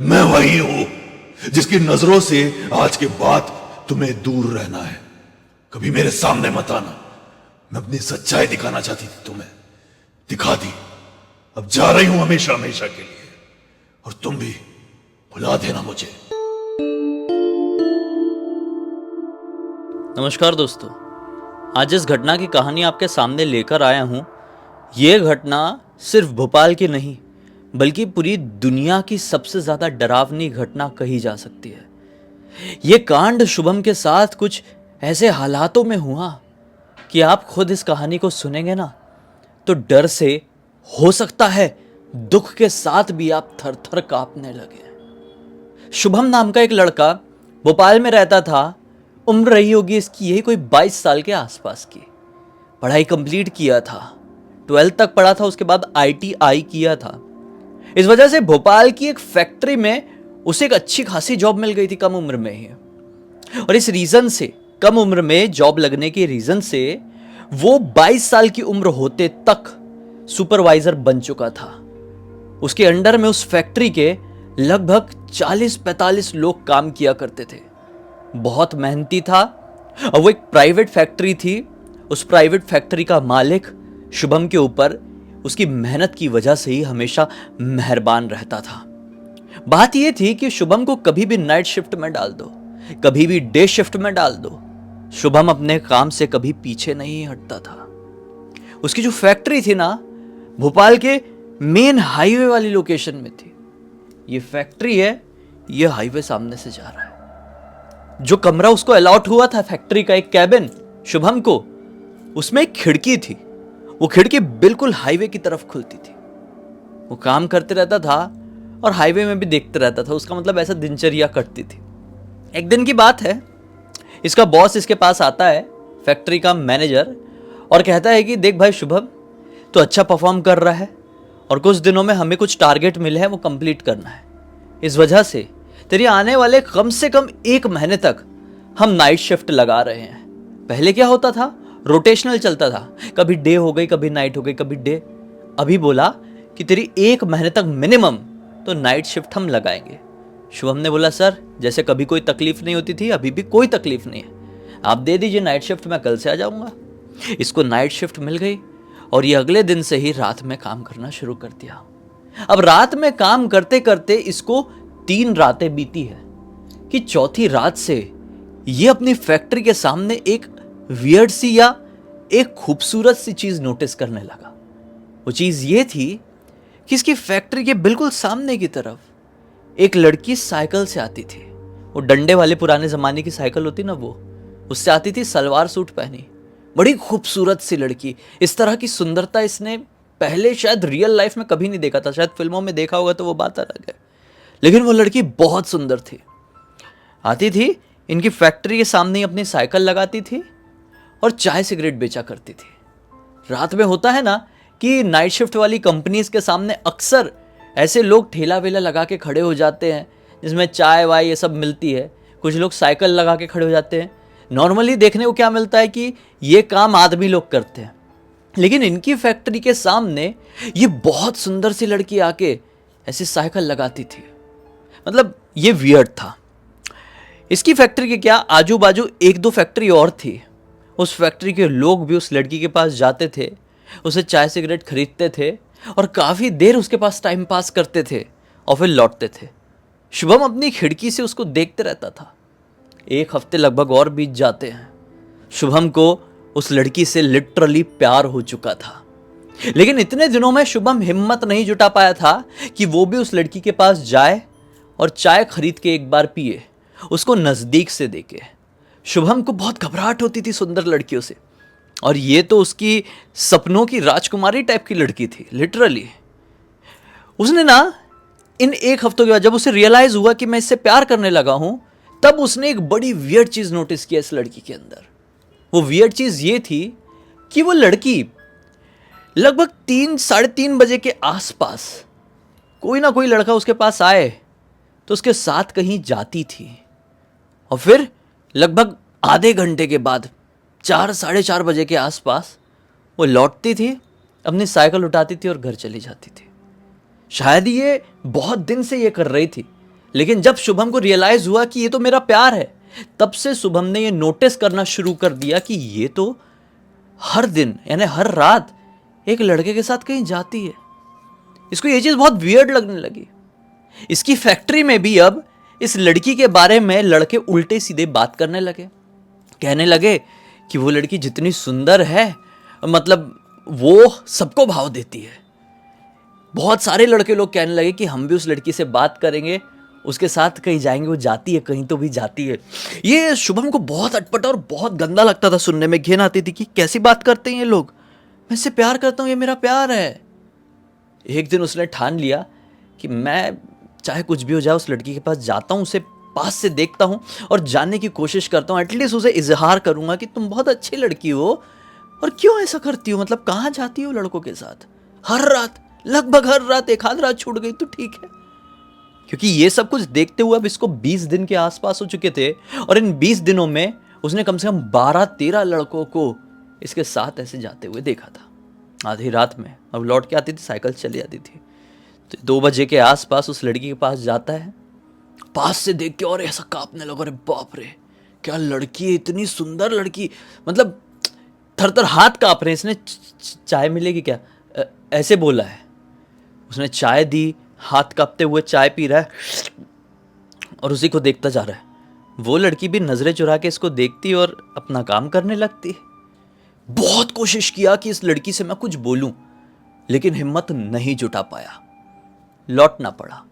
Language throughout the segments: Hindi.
मैं वही हूं जिसकी नजरों से आज के बाद तुम्हें दूर रहना है। कभी मेरे सामने मत आना। मैं अपनी सच्चाई दिखाना चाहती थी तुम्हें, दिखा दी। अब जा रही हूं हमेशा हमेशा के लिए, और तुम भी भुला देना मुझे। नमस्कार दोस्तों, आज इस घटना की कहानी आपके सामने लेकर आया हूँ। ये घटना सिर्फ भोपाल की नहीं बल्कि पूरी दुनिया की सबसे ज़्यादा डरावनी घटना कही जा सकती है। ये कांड शुभम के साथ कुछ ऐसे हालातों में हुआ कि आप खुद इस कहानी को सुनेंगे ना तो डर से हो सकता है दुख के साथ भी आप थर थर कांपने लगे। शुभम नाम का एक लड़का भोपाल में रहता था। उम्र रही होगी इसकी यही कोई 22 साल के आसपास की। पढ़ाई कंप्लीट किया था, 12th तक पढ़ा था, उसके बाद ITI किया था। इस वजह से भोपाल की एक फैक्ट्री में उसे एक अच्छी खासी जॉब मिल गई थी कम उम्र में ही। और इस रीजन से, कम उम्र में जॉब लगने के रीजन से, वो 22 साल की उम्र होते तक सुपरवाइजर बन चुका था। उसके अंडर में उस फैक्ट्री के लगभग 40-45 लोग काम किया करते थे। बहुत मेहनती था और वो एक प्राइवेट फैक्ट्री थी। उस प्राइवेट फैक्ट्री का मालिक शुभम के ऊपर उसकी मेहनत की वजह से ही हमेशा मेहरबान रहता था। बात यह थी कि शुभम को कभी भी नाइट शिफ्ट में डाल दो, कभी भी डे शिफ्ट में डाल दो, शुभम अपने काम से कभी पीछे नहीं हटता था। उसकी जो फैक्ट्री थी ना, भोपाल के मेन हाईवे वाली लोकेशन में थी। ये फैक्ट्री है, ये हाईवे सामने से जा रहा है। जो कमरा उसको अलॉट हुआ था फैक्ट्री का, एक कैबिन शुभम को, उसमें एक खिड़की थी। वो खिड़की बिल्कुल हाईवे की तरफ खुलती थी। वो काम करते रहता था और हाईवे में भी देखते रहता था। उसका मतलब ऐसा दिनचर्या कटती थी। एक दिन की बात है, इसका बॉस इसके पास आता है, फैक्ट्री का मैनेजर, और कहता है कि देख भाई शुभम, तो अच्छा परफॉर्म कर रहा है और कुछ दिनों में हमें कुछ टारगेट मिले हैं, वो कंप्लीट करना है। इस वजह से तेरी आने वाले कम से कम 1 महीने तक हम नाइट शिफ्ट लगा रहे हैं। पहले क्या होता था, रोटेशनल चलता था, कभी डे हो गई, कभी नाइट हो गई, कभी डे। अभी बोला कि तेरी 1 महीने तक मिनिमम तो नाइट शिफ्ट हम लगाएंगे। शुभम ने बोला सर, जैसे कभी कोई तकलीफ नहीं होती थी, अभी भी कोई तकलीफ नहीं है, आप दे दीजिए नाइट शिफ्ट, मैं कल से आ जाऊंगा। इसको नाइट शिफ्ट मिल गई और ये अगले दिन से ही रात में काम करना शुरू कर दिया। अब रात में काम करते करते इसको 3 रातें बीती है कि चौथी रात से ये अपनी फैक्ट्री के सामने एक वियर्ड सी या एक खूबसूरत सी चीज नोटिस करने लगा। वो चीज ये थी कि इसकी फैक्ट्री के बिल्कुल सामने की तरफ एक लड़की साइकिल से आती थी। वो डंडे वाले पुराने जमाने की साइकिल होती ना, वो उससे आती थी, सलवार सूट पहनी, बड़ी खूबसूरत सी लड़की। इस तरह की सुंदरता इसने पहले शायद रियल लाइफ में कभी नहीं देखा था। शायद फिल्मों में देखा होगा तो वो बात अलग है, लेकिन वो लड़की बहुत सुंदर थी। आती थी, इनकी फैक्ट्री के सामने ही अपनी साइकिल लगाती थी और चाय सिगरेट बेचा करती थी। रात में होता है ना कि नाइट शिफ्ट वाली कंपनीज के सामने अक्सर ऐसे लोग ठेला वेला लगा के खड़े हो जाते हैं जिसमें चाय वाय ये सब मिलती है। कुछ लोग साइकिल लगा के खड़े हो जाते हैं। नॉर्मली देखने को क्या मिलता है कि ये काम आदमी लोग करते हैं, लेकिन इनकी फैक्ट्री के सामने ये बहुत सुंदर सी लड़की आके ऐसी साइकिल लगाती थी। मतलब ये वियर्ड था। इसकी फैक्ट्री के क्या आजू बाजू 1-2 फैक्ट्री और थी। उस फैक्ट्री के लोग भी उस लड़की के पास जाते थे, उसे चाय सिगरेट खरीदते थे और काफ़ी देर उसके पास टाइम पास करते थे और फिर लौटते थे। शुभम अपनी खिड़की से उसको देखते रहता था। 1 हफ्ते लगभग और बीत जाते हैं। शुभम को उस लड़की से लिटरली प्यार हो चुका था, लेकिन इतने दिनों में शुभम हिम्मत नहीं जुटा पाया था कि वो भी उस लड़की के पास जाए और चाय खरीद के एक बार पिए, उसको नज़दीक से देखे। शुभम को बहुत घबराहट होती थी सुंदर लड़कियों से, और ये तो उसकी सपनों की राजकुमारी टाइप की लड़की थी लिटरली। उसने ना इन 1 हफ्तों के बाद जब उसे रियलाइज हुआ कि मैं इससे प्यार करने लगा हूं, तब उसने एक बड़ी वियर्ड चीज नोटिस किया इस लड़की के अंदर। वो वियर्ड चीज ये थी कि वो लड़की लगभग 3-3:30 बजे के आसपास कोई ना कोई लड़का उसके पास आए तो उसके साथ कहीं जाती थी, और फिर लगभग आधे घंटे के बाद 4-4:30 बजे के आसपास वो लौटती थी, अपनी साइकिल उठाती थी और घर चली जाती थी। शायद ये बहुत दिन से ये कर रही थी, लेकिन जब शुभम को रियलाइज हुआ कि ये तो मेरा प्यार है, तब से शुभम ने ये नोटिस करना शुरू कर दिया कि ये तो हर दिन यानी हर रात एक लड़के के साथ कहीं जाती है। इसको ये चीज बहुत वियर्ड लगने लगी। इसकी फैक्ट्री में भी अब इस लड़की के बारे में लड़के उल्टे सीधे बात करने लगे, कहने लगे कि वो लड़की जितनी सुंदर है, मतलब वो सबको भाव देती है। बहुत सारे लड़के लोग कहने लगे कि हम भी उस लड़की से बात करेंगे, उसके साथ कहीं जाएंगे, वो जाती है कहीं तो भी जाती है। ये शुभम को बहुत अटपटा और बहुत गंदा लगता था, सुनने में घिन आती थी कि कैसी बात करते हैं ये लोग, मैं इससे प्यार करता हूँ, ये मेरा प्यार है। एक दिन उसने ठान लिया कि मैं चाहे कुछ भी हो जाए उस लड़की के पास जाता हूँ, उसे पास से देखता हूँ और जानने की कोशिश करता हूँ, एटलीस्ट उसे इजहार करूंगा कि तुम बहुत अच्छी लड़की हो और क्यों ऐसा करती हो, मतलब कहाँ जाती हो लड़कों के साथ हर रात, लगभग हर रात, एक आध रात छूट गई तो ठीक है। क्योंकि ये सब कुछ देखते हुए अब इसको 20 दिन के आसपास हो चुके थे और इन 20 दिनों में उसने कम से कम 12-13 लड़कों को इसके साथ ऐसे जाते हुए देखा था। आधी रात में अब लौट के आती थी, साइकिल चली जाती थी, तो 2 बजे के आसपास उस लड़की के पास जाता है, पास से देख के और ऐसा कांपने लगा, अरे बाप रे क्या लड़की है, इतनी सुंदर लड़की, मतलब थर थर हाथ कांप रहे। इसने चाय मिलेगी क्या ऐसे बोला है, उसने चाय दी, हाथ कांपते हुए चाय पी रहा है और उसी को देखता जा रहा है। वो लड़की भी नजरें चुरा के इसको देखती और अपना काम करने लगती। बहुत कोशिश किया कि इस लड़की से मैं कुछ बोलूं, लेकिन हिम्मत नहीं जुटा पाया, लौटना पड़ा।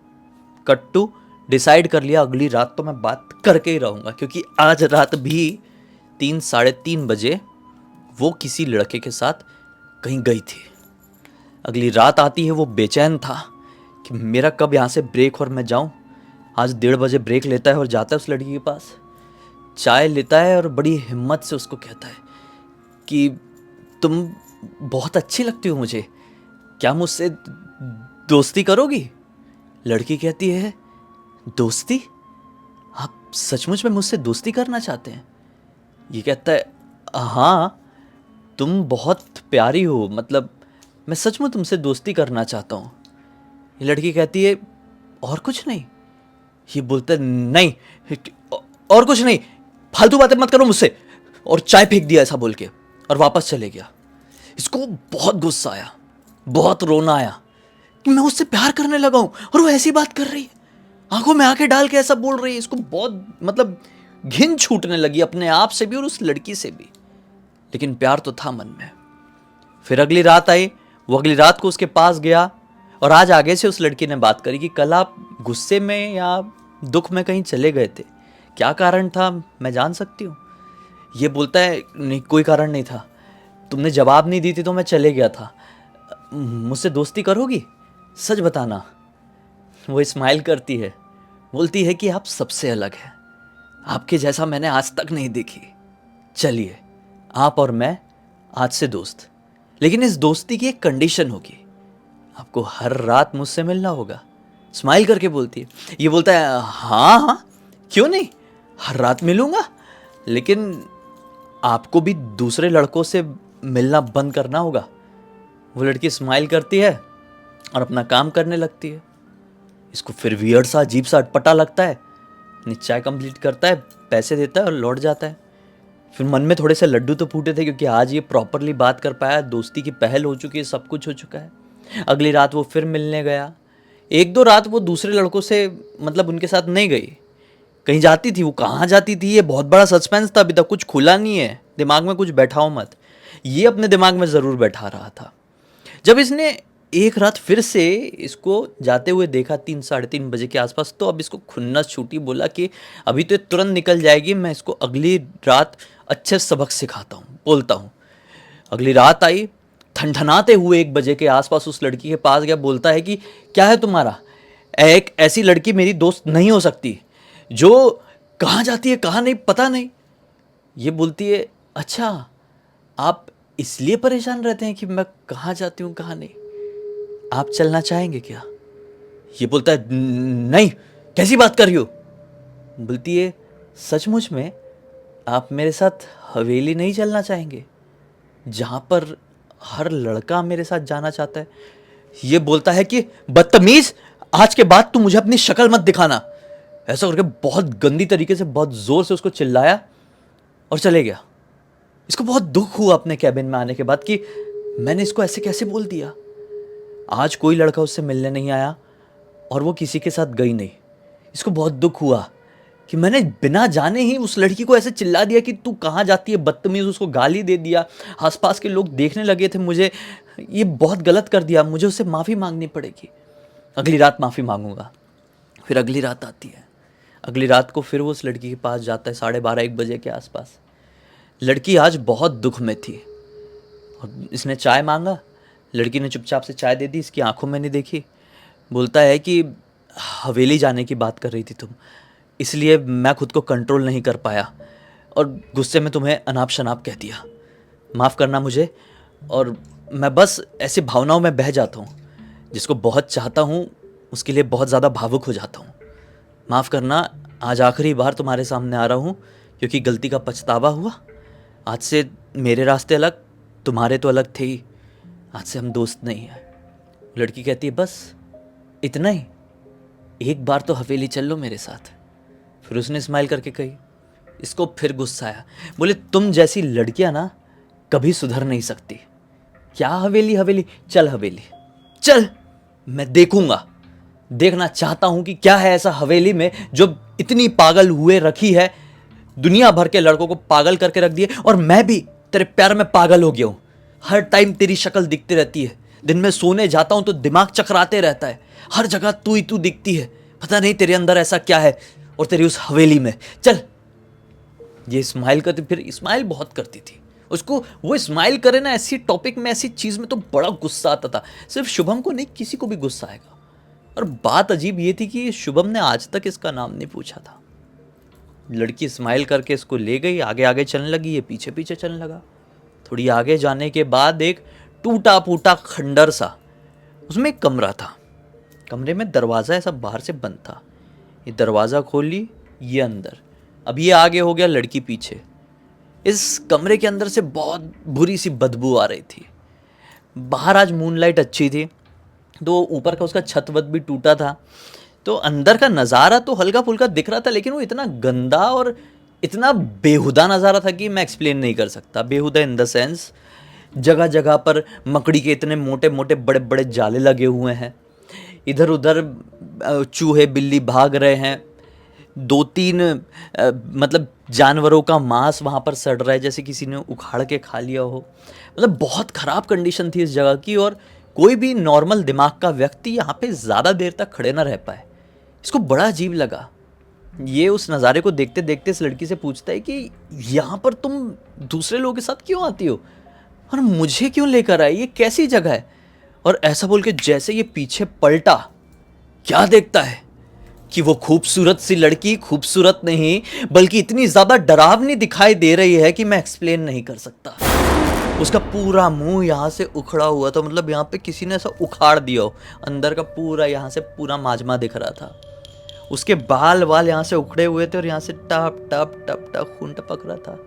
कट्टू डिसाइड कर लिया अगली रात तो मैं बात करके ही रहूंगा, क्योंकि आज रात भी 3-3:30 बजे वो किसी लड़के के साथ कहीं गई थी। अगली रात आती है, वो बेचैन था कि मेरा कब यहाँ से ब्रेक और मैं जाऊँ। आज 1:30 बजे ब्रेक लेता है और जाता है उस लड़की के पास, चाय लेता है और बड़ी हिम्मत से उसको कहता है कि तुम बहुत अच्छी लगती हो मुझे, क्या मुझसे दोस्ती करोगी? लड़की कहती है दोस्ती? आप सचमुच में मुझसे दोस्ती करना चाहते हैं? ये कहता है हाँ, तुम बहुत प्यारी हो, मतलब मैं सच में तुमसे दोस्ती करना चाहता हूँ। ये लड़की कहती है और कुछ नहीं? ये बोलता है नहीं और कुछ नहीं, फालतू बातें मत करो मुझसे, और चाय फेंक दिया ऐसा बोल के और वापस चले गया। इसको बहुत गुस्सा आया, बहुत रोना आया कि मैं उससे प्यार करने लगा हूं और वो ऐसी बात कर रही है, आंखों में आंखें डाल के ऐसा बोल रही है। इसको बहुत मतलब घिन छूटने लगी अपने आप से भी और उस लड़की से भी, लेकिन प्यार तो था मन में। फिर अगली रात आई, वो अगली रात को उसके पास गया और आज आगे से उस लड़की ने बात करी कि कल आप गुस्से में या दुख में कहीं चले गए थे, क्या कारण था मैं जान सकती हूँ? ये बोलता है नहीं कोई कारण नहीं था, तुमने जवाब नहीं दी थी तो मैं चले गया था, मुझसे दोस्ती करोगी? सच बताना। वो स्माइल करती है, बोलती है कि आप सबसे अलग हैं, आपके जैसा मैंने आज तक नहीं देखी, चलिए आप और मैं आज से दोस्त, लेकिन इस दोस्ती की एक कंडीशन होगी, आपको हर रात मुझसे मिलना होगा। स्माइल करके बोलती है। ये बोलता है हाँ हाँ क्यों नहीं, हर रात मिलूंगा, लेकिन आपको भी दूसरे लड़कों से मिलना बंद करना होगा। वो लड़की स्माइल करती है और अपना काम करने लगती है। इसको फिर वियर्ड सा अजीब सा अटपटा लगता है, चाय कंप्लीट करता है, पैसे देता है और लौट जाता है। फिर मन में थोड़े से लड्डू तो फूटे थे, क्योंकि आज ये प्रॉपरली बात कर पाया, दोस्ती की पहल हो चुकी है, सब कुछ हो चुका है। अगली रात वो फिर मिलने गया। 1-2 रात वो दूसरे लड़कों से मतलब उनके साथ नहीं गई, कहीं जाती थी। वो कहाँ जाती थी ये बहुत बड़ा सस्पेंस था, अभी तक कुछ खुला नहीं है, दिमाग में कुछ बैठाओ मत। ये अपने दिमाग में ज़रूर बैठा रहा था। जब इसने एक रात फिर से इसको जाते हुए देखा 3-3:30 बजे के आसपास, तो अब इसको खुन्नस छूटी, बोला कि अभी तो तुरंत निकल जाएगी, मैं इसको अगली रात अच्छे सबक सिखाता हूँ, बोलता हूँ। अगली रात आई, ठनठनाते हुए 1 बजे के आसपास उस लड़की के पास गया, बोलता है कि क्या है तुम्हारा, एक ऐसी लड़की मेरी दोस्त नहीं हो सकती जो कहाँ जाती है कहाँ नहीं पता नहीं। ये बोलती है अच्छा आप इसलिए परेशान रहते हैं कि मैं कहाँ जाती हूँ कहाँ नहीं, आप चलना चाहेंगे क्या? ये बोलता है नहीं, कैसी बात कर रही हो? बोलती है सचमुच में आप मेरे साथ हवेली नहीं चलना चाहेंगे, जहाँ पर हर लड़का मेरे साथ जाना चाहता है? ये बोलता है कि बदतमीज, आज के बाद तू मुझे अपनी शक्ल मत दिखाना, ऐसा करके बहुत गंदी तरीके से, बहुत जोर से उसको चिल्लाया और चले गया। इसको बहुत दुख हुआ अपने कैबिन में आने के बाद कि मैंने इसको ऐसे कैसे बोल दिया। आज कोई लड़का उससे मिलने नहीं आया और वो किसी के साथ गई नहीं। इसको बहुत दुख हुआ कि मैंने बिना जाने ही उस लड़की को ऐसे चिल्ला दिया कि तू कहाँ जाती है बदतमीज, उसको गाली दे दिया। आसपास के लोग देखने लगे थे मुझे, ये बहुत गलत कर दिया, मुझे उससे माफ़ी मांगनी पड़ेगी। अगली रात माफ़ी मांगूंगा। फिर अगली रात आती है। अगली रात को फिर वो उस लड़की के पास जाता है 12:30-1 बजे के आसपास। लड़की आज बहुत दुख में थी और इसने चाय मांगा। लड़की ने चुपचाप से चाय दे दी, इसकी आंखों में नहीं देखी। बोलता है कि हवेली जाने की बात कर रही थी तुम, इसलिए मैं खुद को कंट्रोल नहीं कर पाया और गुस्से में तुम्हें अनाप शनाप कह दिया। माफ़ करना मुझे, और मैं बस ऐसी भावनाओं में बह जाता हूँ। जिसको बहुत चाहता हूँ उसके लिए बहुत ज़्यादा भावुक हो जाता हूँ। माफ़ करना, आज आखिरी बार तुम्हारे सामने आ रहा हूँ क्योंकि गलती का पछतावा हुआ। आज से मेरे रास्ते अलग, तुम्हारे तो अलग थे ही। आज से हम दोस्त नहीं हैं। लड़की कहती है बस इतना ही, एक बार तो हवेली चल लो मेरे साथ। फिर उसने स्माइल करके कही। इसको फिर गुस्सा आया। बोले तुम जैसी लड़कियां ना कभी सुधर नहीं सकती। क्या हवेली हवेली, चल हवेली चल, मैं देखूंगा, देखना चाहता हूं कि क्या है ऐसा हवेली में जो इतनी पागल हुए रखी है। दुनिया भर के लड़कों को पागल करके रख दिए और मैं भी तेरे प्यार में पागल हो गया हूं। हर टाइम तेरी शक्ल दिखती रहती है। दिन में सोने जाता हूं तो दिमाग चकराते रहता है। हर जगह तू ही तू दिखती है। पता नहीं तेरे अंदर ऐसा क्या है और तेरी उस हवेली में चल। ये स्माइल करती, फिर स्माइल बहुत करती थी उसको। वो स्माइल करे ना ऐसी टॉपिक में, ऐसी चीज में तो बड़ा गुस्सा आता था। सिर्फ शुभम को नहीं, किसी को भी गुस्सा आएगा। और बात अजीब ये थी कि शुभम ने आज तक इसका नाम नहीं पूछा था। लड़की स्माइल करके इसको ले गई, आगे आगे चलने लगी, ये पीछे पीछे चलने लगा। थोड़ी आगे जाने के बाद एक टूटा फूटा खंडर सा, उसमें एक कमरा था। कमरे में दरवाज़ा ऐसा बाहर से बंद था। ये दरवाज़ा खोल ली, ये अंदर। अब ये आगे हो गया, लड़की पीछे। इस कमरे के अंदर से बहुत बुरी सी बदबू आ रही थी। बाहर आज मूनलाइट अच्छी थी तो ऊपर का उसका छत वत भी टूटा था, तो अंदर का नज़ारा तो हल्का फुल्का दिख रहा था, लेकिन वो इतना गंदा और इतना बेहुदा नज़ारा था कि मैं एक्सप्लेन नहीं कर सकता। बेहुदा इन द सेंस, जगह जगह पर मकड़ी के इतने मोटे मोटे बड़े बड़े जाले लगे हुए हैं। इधर उधर चूहे बिल्ली भाग रहे हैं। 2-3 मतलब जानवरों का मांस वहाँ पर सड़ रहा है, जैसे किसी ने उखाड़ के खा लिया हो। मतलब बहुत ख़राब कंडीशन थी इस जगह की, और कोई भी नॉर्मल दिमाग का व्यक्ति यहाँ पे ज़्यादा देर तक खड़े ना रह पाए। इसको बड़ा अजीब लगा। ये उस नज़ारे को देखते देखते इस लड़की से पूछता है कि यहाँ पर तुम दूसरे लोगों के साथ क्यों आती हो और मुझे क्यों लेकर आई, ये कैसी जगह है। और ऐसा बोल के जैसे ये पीछे पलटा, क्या देखता है कि वो खूबसूरत सी लड़की खूबसूरत नहीं बल्कि इतनी ज़्यादा डरावनी दिखाई दे रही है कि मैं एक्सप्लेन नहीं कर सकता। उसका पूरा मुंह यहाँ से उखड़ा हुआ था, मतलब यहाँ पे किसी ने ऐसा उखाड़ दिया हो। अंदर का पूरा यहाँ से पूरा माजमा दिख रहा था। उसके बाल वाल यहाँ से उखड़े हुए थे और यहाँ से टप टप टप टप खून टपक रहा था।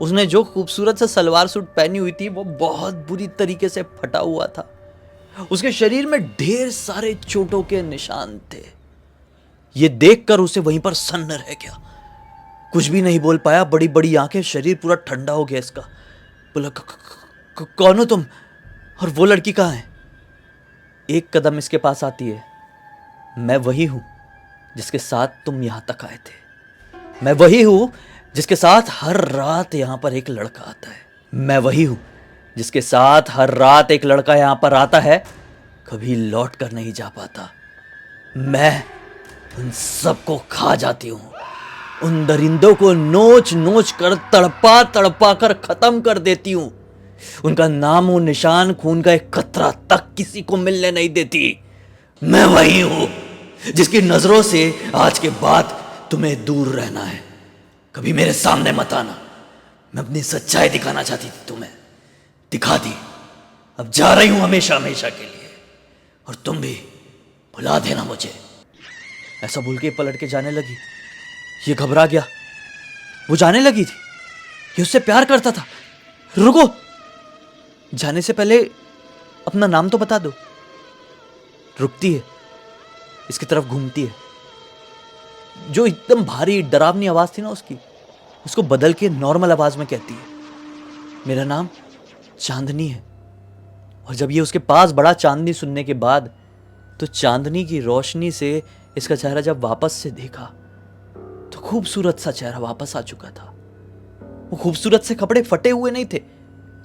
उसने जो खूबसूरत सा सलवार सूट पहनी हुई थी वो बहुत बुरी तरीके से फटा हुआ था। उसके शरीर में ढेर सारे चोटों के निशान थे। ये देखकर उसे वहीं पर सन्न रह गया, कुछ भी नहीं बोल पाया। बड़ी बड़ी आंखें, शरीर पूरा ठंडा हो गया इसका। बोला कौन हो तुम और वो लड़की कहाँ है। एक कदम इसके पास आती है। मैं वही हूं जिसके साथ तुम यहां तक आए थे। मैं वही हूं जिसके साथ हर रात यहां पर एक लड़का आता है। मैं वही हूं जिसके साथ हर रात एक लड़का यहां पर आता है, कभी लौट कर नहीं जा पाता। मैं उन सबको खा जाती हूं, उन दरिंदों को नोच नोच कर तड़पा तड़पा कर खत्म कर देती हूं। उनका नामो निशान, खून का एक कतरा तक किसी को मिलने नहीं देती। मैं वही हूं जिसकी नजरों से आज के बाद तुम्हें दूर रहना है। कभी मेरे सामने मत आना। मैं अपनी सच्चाई दिखाना चाहती थी तुम्हें, दिखा दी। अब जा रही हूं हमेशा हमेशा के लिए, और तुम भी भुला देना मुझे। ऐसा बोल के पलट के जाने लगी। ये घबरा गया। वो जाने लगी थी, ये उससे प्यार करता था। रुको, जाने से पहले अपना नाम तो बता दो। रुकती है, इसकी तरफ घूमती है। जो एकदम भारी डरावनी आवाज़ थी ना उसकी, उसको बदल के नॉर्मल आवाज़ में कहती है, मेरा नाम चांदनी है। और जब ये उसके पास बढ़ा चांदनी सुनने के बाद, तो चांदनी की रोशनी से इसका चेहरा जब वापस से देखा तो खूबसूरत सा चेहरा वापस आ चुका था। वो खूबसूरत से कपड़े फटे हुए नहीं थे,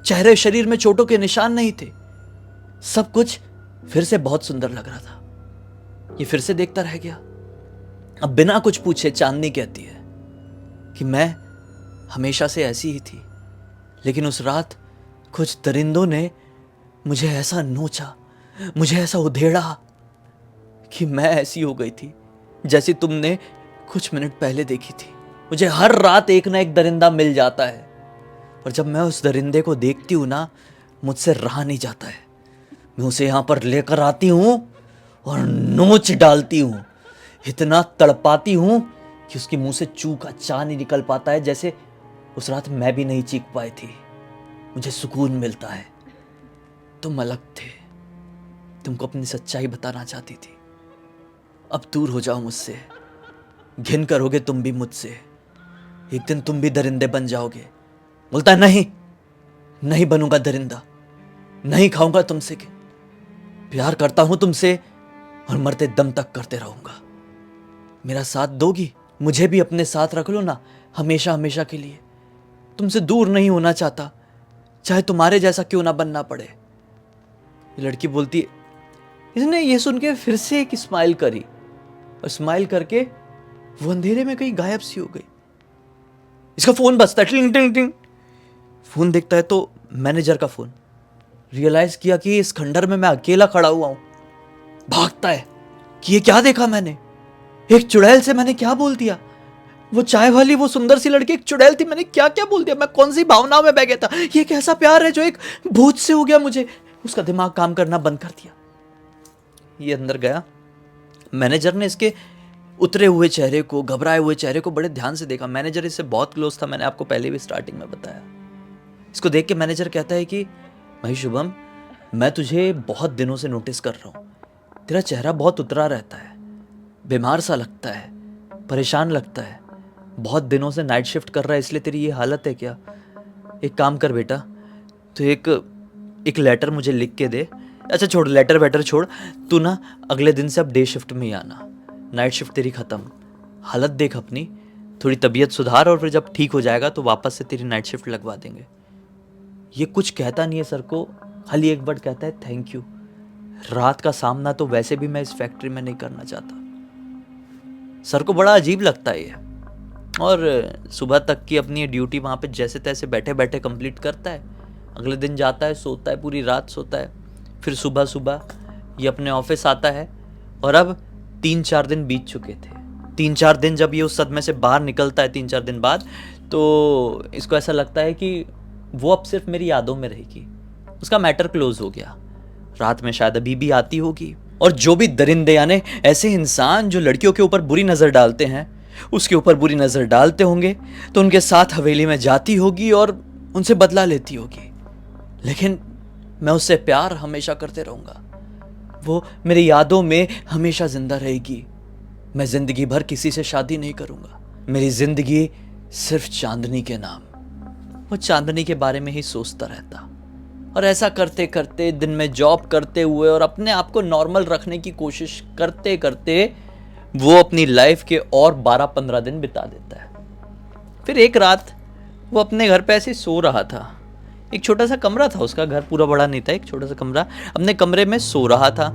चेहरे शरीर में चोटों के निशान नहीं थे, सब कुछ फिर से बहुत सुंदर लग रहा था। ये फिर से देखता रह गया। अब बिना कुछ पूछे चांदनी कहती है कि मैं हमेशा से ऐसी ही थी, लेकिन उस रात कुछ दरिंदों ने मुझे ऐसा नोचा, मुझे ऐसा उधेड़ा कि मैं ऐसी हो गई थी जैसी तुमने कुछ मिनट पहले देखी थी। मुझे हर रात एक ना एक दरिंदा मिल जाता है, और जब मैं उस दरिंदे को देखती हूँ ना, मुझसे रहा नहीं जाता है। मैं उसे यहाँ पर लेकर आती हूँ और नोच डालती हूँ, इतना तड़पाती हूँ कि उसके मुंह से चू का चा नहीं निकल पाता है, जैसे उस रात मैं भी नहीं चीख पाई थी। मुझे सुकून मिलता है। तुम अलग थे, तुमको अपनी सच्चाई बताना चाहती थी। अब दूर हो जाओ मुझसे, घिन करोगे तुम भी मुझसे, एक दिन तुम भी दरिंदे बन जाओगे। बोलता है नहीं, नहीं बनूंगा दरिंदा, नहीं खाऊंगा तुमसे के, प्यार करता हूं तुमसे और मरते दम तक करते रहूंगा। मेरा साथ दोगी? मुझे भी अपने साथ रख लो ना, हमेशा हमेशा के लिए। तुमसे दूर नहीं होना चाहता, चाहे तुम्हारे जैसा क्यों ना बनना पड़े। ये लड़की बोलती है, इसने ये सुन के फिर से एक स्माइल करी, और स्माइल करके वो अंधेरे में कहीं गायब सी हो गई। इसका फोन बजता है, टिंग टिंग टिंग। फोन देखता है तो मैनेजर का फोन। रियलाइज किया कि इस खंडर में मैं अकेला खड़ा हुआ हूं। भागता है कि ये क्या देखा मैंने, एक चुड़ैल से मैंने क्या बोल दिया। वो चाय वाली वो सुंदर सी लड़की एक चुड़ैल थी, मैंने क्या क्या बोल दिया। मैं कौन सी भावनाओं में बह गया था। ये कैसा प्यार है जो एक भूत से हो गया मुझे। उसका दिमाग काम करना बंद कर दिया। ये अंदर गया। मैनेजर ने इसके उतरे हुए चेहरे को, घबराए हुए चेहरे को बड़े ध्यान से देखा। मैनेजर इससे बहुत क्लोज था, मैंने आपको पहले भी स्टार्टिंग में बताया। इसको देख के मैनेजर कहता है कि भाई शुभम, मैं तुझे बहुत दिनों से नोटिस कर रहा हूँ, तेरा चेहरा बहुत उतरा रहता है, बीमार सा लगता है, परेशान लगता है, बहुत दिनों से नाइट शिफ्ट कर रहा है, इसलिए तेरी ये हालत है क्या? एक काम कर बेटा, तो एक लेटर मुझे लिख के दे। अच्छा छोड़, लेटर वेटर छोड़, तू ना अगले दिन से अब डे शिफ्ट में ही आना, नाइट शिफ्ट तेरी ख़त्म। हालत देख अपनी, थोड़ी तबीयत सुधार, और फिर जब ठीक हो जाएगा तो वापस से तेरी नाइट शिफ्ट लगवा देंगे। ये कुछ कहता नहीं है सर को, खाली एक वर्ड कहता है थैंक यू। रात का सामना तो वैसे भी मैं इस फैक्ट्री में नहीं करना चाहता। सर को बड़ा अजीब लगता है ये, और सुबह तक की अपनी ड्यूटी वहाँ पे जैसे तैसे बैठे बैठे कंप्लीट करता है। अगले दिन जाता है, सोता है, पूरी रात सोता है, फिर सुबह सुबह ये अपने ऑफिस आता है। और अब 3-4 दिन बीत चुके थे। 3-4 दिन जब ये उस सदमे से बाहर निकलता है 3-4 दिन बाद, तो इसको ऐसा लगता है कि वो अब सिर्फ मेरी यादों में रहेगी। उसका मैटर क्लोज हो गया। रात में शायद अभी भी आती होगी, और जो भी दरिंदे यानी ऐसे इंसान जो लड़कियों के ऊपर बुरी नज़र डालते हैं, उसके ऊपर बुरी नज़र डालते होंगे, तो उनके साथ हवेली में जाती होगी और उनसे बदला लेती होगी। लेकिन मैं उससे प्यार हमेशा करते रहूँगा, वो मेरी यादों में हमेशा जिंदा रहेगी। मैं ज़िंदगी भर किसी से शादी नहीं करूँगा, मेरी ज़िंदगी सिर्फ चांदनी के नाम। वो चांदनी के बारे में ही सोचता रहता, और ऐसा करते करते दिन में जॉब करते हुए और अपने आप को नॉर्मल रखने की कोशिश करते करते वो अपनी लाइफ के और 12-15 दिन बिता देता है। फिर एक रात वो अपने घर पे ऐसे सो रहा था। एक छोटा सा कमरा था उसका, घर पूरा बड़ा नहीं था, एक छोटा सा कमरा। अपने कमरे में सो रहा था।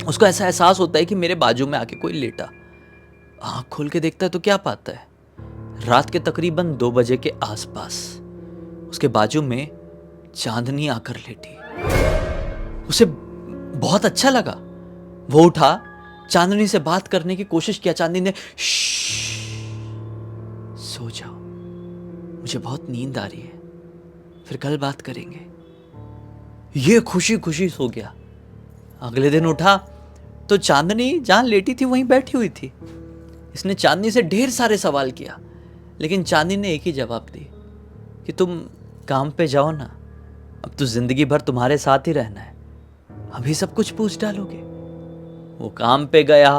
उसको ऐसा एहसास होता है कि मेरे बाजू में आके कोई लेटा। आँख खोल के देखता है तो क्या पाता है, रात के तकरीबन 2 बजे के आसपास उसके बाजू में चांदनी आकर लेटी। उसे बहुत अच्छा लगा। वो उठा, चांदनी से बात करने की कोशिश किया। चांदनी ने सो जाओ, मुझे बहुत नींद आ रही है, फिर कल बात करेंगे। ये खुशी खुशी सो गया। अगले दिन उठा तो चांदनी जहां लेटी थी वहीं बैठी हुई थी। इसने चांदनी से ढेर सारे सवाल किया, लेकिन चांदनी ने एक ही जवाब दी कि तुम काम पे जाओ ना, अब तो जिंदगी भर तुम्हारे साथ ही रहना है, अभी सब कुछ पूछ डालोगे। वो काम पे गया,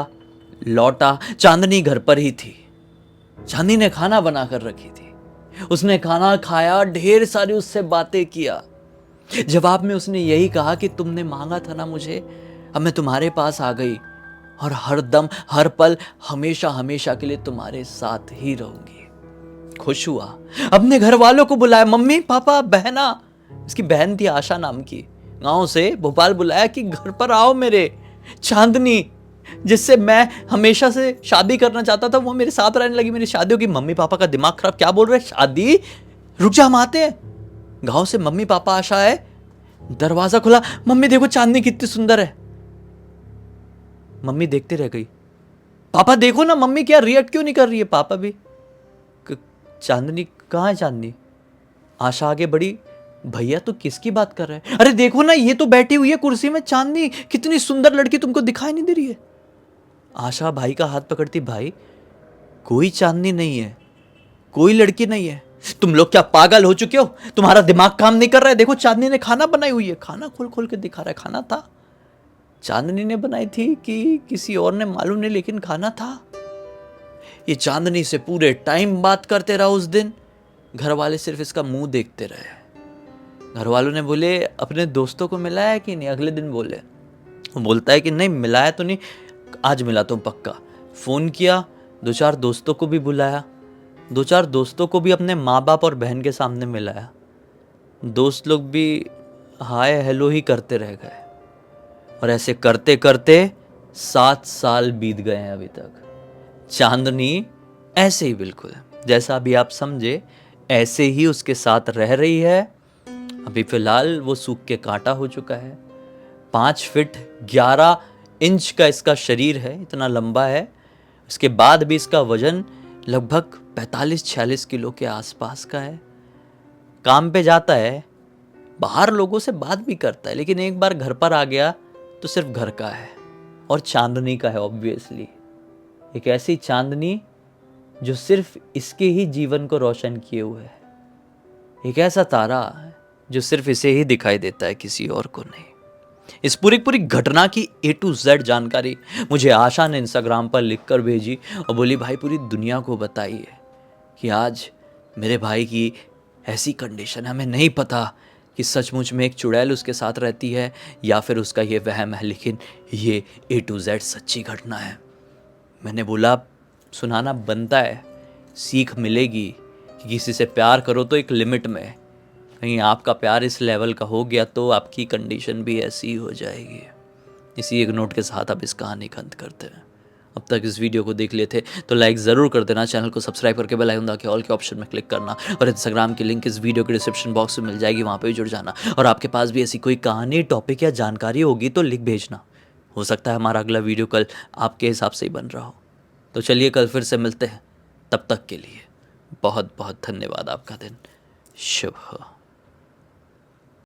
लौटा, चांदनी घर पर ही थी। चांदनी ने खाना बना कर रखी थी। उसने खाना खाया, ढेर सारी उससे बातें किया। जवाब में उसने यही कहा कि तुमने मांगा था ना मुझे, अब मैं तुम्हारे पास आ गई और हर दम हर पल हमेशा हमेशा के लिए तुम्हारे साथ ही रहूंगी। खुश हुआ, अपने घर वालों को बुलाया, मम्मी पापा बहना, इसकी बहन थी आशा नाम की, गांव से भोपाल बुलाया कि घर पर आओ मेरे। चांदनी जिससे मैं हमेशा से शादी करना चाहता था वो मेरे साथ रहने लगी, मेरी शादी होगी। मम्मी पापा का दिमाग खराब, क्या बोल रहे हैं शादी, रुक जा हम आते हैं। गांव से मम्मी पापा आशा है, दरवाजा खुला, मम्मी देखो चांदनी कितनी सुंदर है। मम्मी देखते रह गई, पापा देखो ना मम्मी क्या रिएक्ट क्यों नहीं कर रही है। पापा भी, चांदनी कहाँ है चांदनी? आशा आगे बढ़ी, भैया तो किसकी बात कर रहे हैं? अरे देखो ना ये तो बैठी हुई है कुर्सी में चांदनी, कितनी सुंदर लड़की, तुमको दिखाई नहीं दे रही है? आशा भाई का हाथ पकड़ती, भाई कोई चांदनी नहीं है, कोई लड़की नहीं है, तुम लोग क्या पागल हो चुके हो? तुम्हारा दिमाग काम नहीं कर रहा है? देखो चांदनी ने खाना बनाई हुई है, खाना खोल खोल के दिखा रहा है। खाना था, चांदनी ने बनाई थी कि किसी और ने, मालूम नहीं, लेकिन खाना था। ये चांदनी से पूरे टाइम बात करते रहा उस दिन। घर वाले सिर्फ इसका मुंह देखते रहे। घर वालों ने बोले अपने दोस्तों को मिलाया कि नहीं? अगले दिन बोले, वो बोलता है कि नहीं मिलाया तो नहीं, आज मिला तो पक्का। फ़ोन किया, 2-4 दोस्तों को भी बुलाया, 2-4 दोस्तों को भी अपने माँ बाप और बहन के सामने मिलाया। दोस्त लोग भी हाय हेलो ही करते रह गए और ऐसे करते करते 7 साल बीत गए हैं अभी तक। चांदनी ऐसे ही बिल्कुल जैसा अभी आप समझे ऐसे ही उसके साथ रह रही है। अभी फिलहाल वो सूख के कांटा हो चुका है। 5 फीट 11 इंच का इसका शरीर है, इतना लंबा है। उसके बाद भी इसका वजन लगभग 45-46 किलो के आसपास का है। काम पे जाता है, बाहर लोगों से बात भी करता है, लेकिन एक बार घर पर आ गया तो सिर्फ घर का है और चांदनी का है ऑब्वियसली। एक ऐसी चांदनी जो सिर्फ इसके ही जीवन को रोशन किए हुए है, एक ऐसा तारा जो सिर्फ इसे ही दिखाई देता है, किसी और को नहीं। इस पूरी घटना की A to Z जानकारी मुझे आशा ने इंस्टाग्राम पर लिखकर भेजी और बोली भाई पूरी दुनिया को बताइए कि आज मेरे भाई की ऐसी कंडीशन है, हमें नहीं पता कि सचमुच में एक चुड़ैल उसके साथ रहती है या फिर उसका ये वहम है, लेकिन ये A to Z सच्ची घटना है। मैंने बोला सुनाना बनता है, सीख मिलेगी कि किसी से प्यार करो तो एक लिमिट में, कहीं आपका प्यार इस लेवल का हो गया तो आपकी कंडीशन भी ऐसी ही हो जाएगी। इसी एक नोट के साथ अब इस कहानी का अंत करते हैं। अब तक इस वीडियो को देख लेते तो लाइक ज़रूर कर देना, चैनल को सब्सक्राइब करके बेल आइकन दबा के ऑल के ऑप्शन में क्लिक करना, और इंस्टाग्राम की लिंक इस वीडियो के डिस्क्रिप्शन बॉक्स में मिल जाएगी, वहाँ पे भी जुड़ जाना। और आपके पास भी ऐसी कोई कहानी, टॉपिक या जानकारी होगी तो लिख भेजना। हो सकता है हमारा अगला वीडियो कल आपके हिसाब से ही बन रहा हो। तो चलिए कल फिर से मिलते हैं, तब तक के लिए बहुत बहुत धन्यवाद। आपका दिन शुभ हो।